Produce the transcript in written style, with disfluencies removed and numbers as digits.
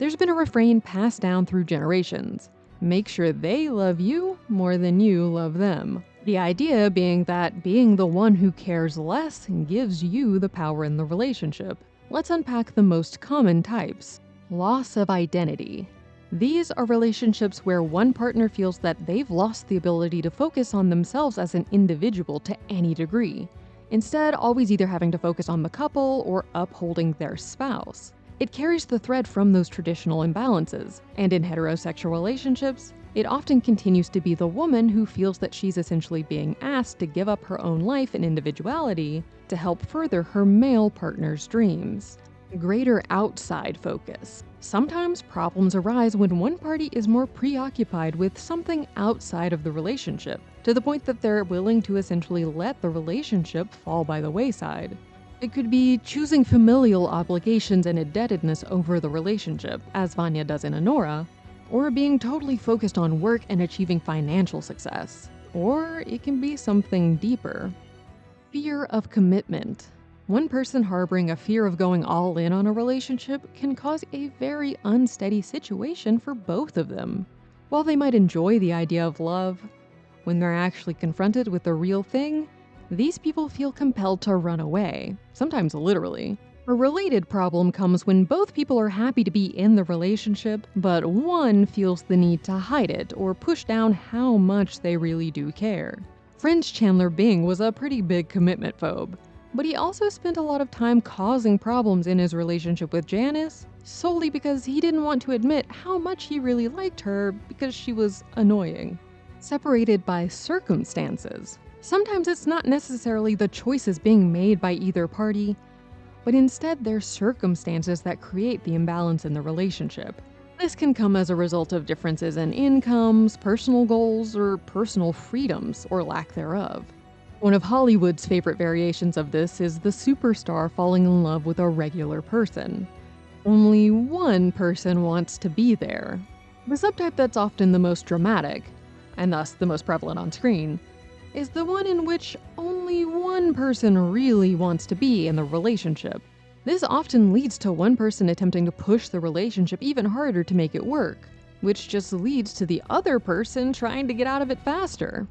There's been a refrain passed down through generations: make sure they love you more than you love them. The idea being that being the one who cares less gives you the power in the relationship. Let's unpack the most common types. Loss of identity. These are relationships where one partner feels that they've lost the ability to focus on themselves as an individual to any degree, instead always either having to focus on the couple or upholding their spouse. It carries the thread from those traditional imbalances, and in heterosexual relationships, it often continues to be the woman who feels that she's essentially being asked to give up her own life and individuality to help further her male partner's dreams. Greater outside focus. Sometimes problems arise when one party is more preoccupied with something outside of the relationship, to the point that they're willing to essentially let the relationship fall by the wayside. It could be choosing familial obligations and indebtedness over the relationship, as Vanya does in Anora, or being totally focused on work and achieving financial success. Or it can be something deeper. Fear of commitment. One person harboring a fear of going all in on a relationship can cause a very unsteady situation for both of them. While they might enjoy the idea of love, when they're actually confronted with the real thing, these people feel compelled to run away, sometimes literally. A related problem comes when both people are happy to be in the relationship, but one feels the need to hide it or push down how much they really do care. Friends Chandler Bing was a pretty big commitment phobe, but he also spent a lot of time causing problems in his relationship with Janice, solely because he didn't want to admit how much he really liked her because she was annoying. Separated by circumstances. Sometimes it's not necessarily the choices being made by either party, but instead they're circumstances that create the imbalance in the relationship. This can come as a result of differences in incomes, personal goals, or personal freedoms, or lack thereof. One of Hollywood's favorite variations of this is the superstar falling in love with a regular person. Only one person wants to be there. The subtype that's often the most dramatic, and thus the most prevalent on screen, is the one in which only one person really wants to be in the relationship. This often leads to one person attempting to push the relationship even harder to make it work, which just leads to the other person trying to get out of it faster.